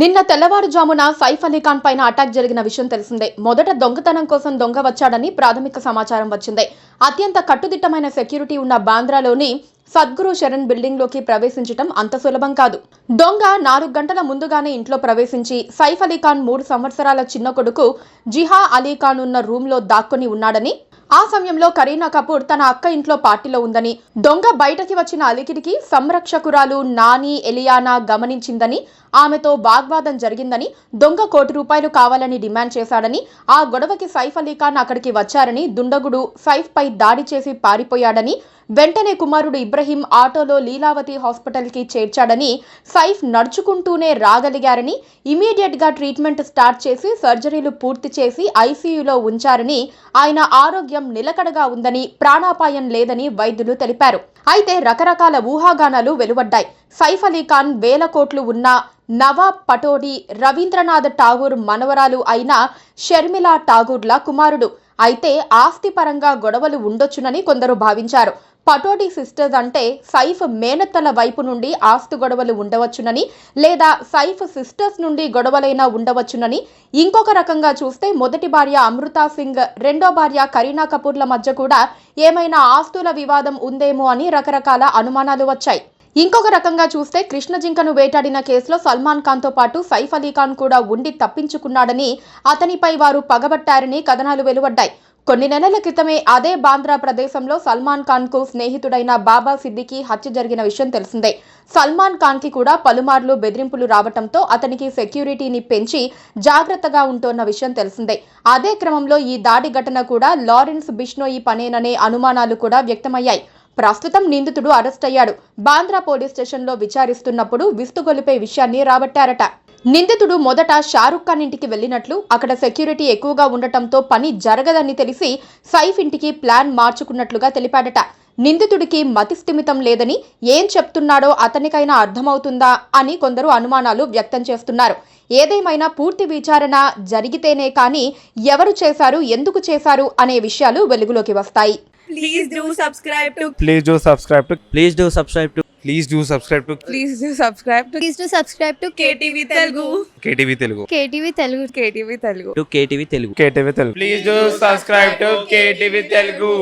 నిన్న తెల్లవారుజామున సైఫ్ అలీఖాన్ పైన అటాక్ జరిగిన విషయం తెలిసిందే. మొదట దొంగతనం కోసం దొంగ వచ్చాడని ప్రాథమిక సమాచారం వచ్చింది. అత్యంత కట్టుదిట్టమైన సెక్యూరిటీ ఉన్న బాంద్రాలోని సద్గురు శరణ్ బిల్డింగ్ లోకి ప్రవేశించడం అంత సులభం కాదు. దొంగ 4 గంటల ముందుగానే ఇంట్లో ప్రవేశించి సైఫ్ అలీఖాన్ 3 సంవత్సరాల చిన్న కొడుకు జిహా అలీఖాన్ ఉన్న రూమ్ లో దాక్కుని ఉన్నాడని, ఆ సమయంలో కరీనా కపూర్ తన అక్క ఇంట్లో పార్టీలో ఉందని, దొంగ బయటకి వచ్చిన అలికిడికి సంరక్షకురాలు నాని ఎలియానా గమనించిందని, ఆమెతో వాగ్వాదం జరిగిందని, దొంగ ₹1 కావాలని డిమాండ్ చేశాడని, ఆ గొడవకి సైఫ్ అలీఖాన్ అక్కడికి వచ్చారని, దుండగుడు సైఫ్ పై దాడి చేసి పారిపోయాడని, వెంటనే కుమారుడు ఇబ్రహీం ఆటోలో లీలావతి హాస్పిటల్ కి చేర్చాడని, సైఫ్ నడుచుకుంటూనే రాగలిగారని, ఇమీడియట్ గా ట్రీట్మెంట్ స్టార్ట్ చేసి సర్జరీలు పూర్తి చేసి ఐసీయూలో ఉంచారని, ఆయన ఆరోగ్యం నిలకడగా ఉందని, ప్రాణాపాయం లేదని వైద్యులు తెలిపారు. అయితే రకరకాల ఊహాగానాలు వెలువడ్డాయి. సైఫ్ అలీఖాన్ వేల కోట్లు ఉన్న నవాబ్ పటోడి రవీంద్రనాథ్ ఠాగూర్ మనవరాలు అయిన షర్మిలా ఠాగూర్ల కుమారుడు. అయితే ఆస్తి పరంగా గొడవలు ఉండొచ్చునని కొందరు భావించారు. పటోడి సిస్టర్స్ అంటే సైఫ్ మేనత్తల వైపు నుండి ఆస్తి గొడవలు ఉండవచ్చునని, లేదా సైఫ్ సిస్టర్స్ నుండి గొడవలైనా ఉండవచ్చునని, ఇంకొక రకంగా చూస్తే మొదటి భార్య అమృతా సింగ్, రెండో భార్య కరీనా కపూర్ల మధ్య కూడా ఏమైనా ఆస్తుల వివాదం ఉందేమో అని రకరకాల అనుమానాలు వచ్చాయి. ఇంకొక రకంగా చూస్తే కృష్ణ జింకను వేటాడిన కేసులో సల్మాన్ ఖాన్ తో పాటు సైఫ్ అలీఖాన్ కూడా ఉండి తప్పించుకున్నాడని, అతనిపై వారు పగబట్టారని కథనాలు వెలువడ్డాయి. కొన్ని నెలల క్రితమే అదే బాంద్రా ప్రదేశంలో సల్మాన్ ఖాన్ కు స్నేహితుడైన బాబా సిద్దికీ హత్య జరిగిన విషయం తెలిసిందే. సల్మాన్ ఖాన్ కి కూడా పలుమార్లు బెదిరింపులు రావడంతో అతనికి సెక్యూరిటీని పెంచి జాగ్రత్తగా ఉంటోన్న విషయం తెలిసిందే. అదే క్రమంలో ఈ దాడి ఘటన కూడా లారెన్స్ బిష్నోయి పనేననే అనుమానాలు కూడా వ్యక్తమయ్యాయి. ప్రస్తుతం నిందితుడు అరెస్ట్ అయ్యాడు. బాంద్రా పోలీస్ స్టేషన్ లో విచారిస్తున్నప్పుడు విస్తుగొలిపే విషయాన్ని రాబట్టారట. నిందితుడు మొదట షారుఖ్ ఖాన్ ఇంటికి వెళ్లినట్లు, అక్కడ సెక్యూరిటీ ఎక్కువగా ఉండటంతో పని జరగదని తెలిసి సైఫ్ ఇంటికి ప్లాన్ మార్చుకున్నట్లుగా తెలిపాడట. నిందితుడికి మతిస్థిమితం లేదని, ఏం చెప్తున్నాడో అతనికైనా అర్థమవుతుందా అని కొందరు అనుమానాలు వ్యక్తం చేస్తున్నారు. ఏదేమైనా పూర్తి విచారణ జరిగితేనే కానీ ఎవరు చేశారు, ఎందుకు చేశారు అనే విషయాలు వెలుగులోకి వస్తాయి. Please do subscribe to. Please do subscribe to. Please do subscribe to. Please do subscribe to. Please do subscribe to. Please do subscribe to KTV Telugu. KTV Telugu. KTV Telugu. KTV Telugu. To KTV Telugu. KTV Telugu. Please do subscribe to KTV Telugu.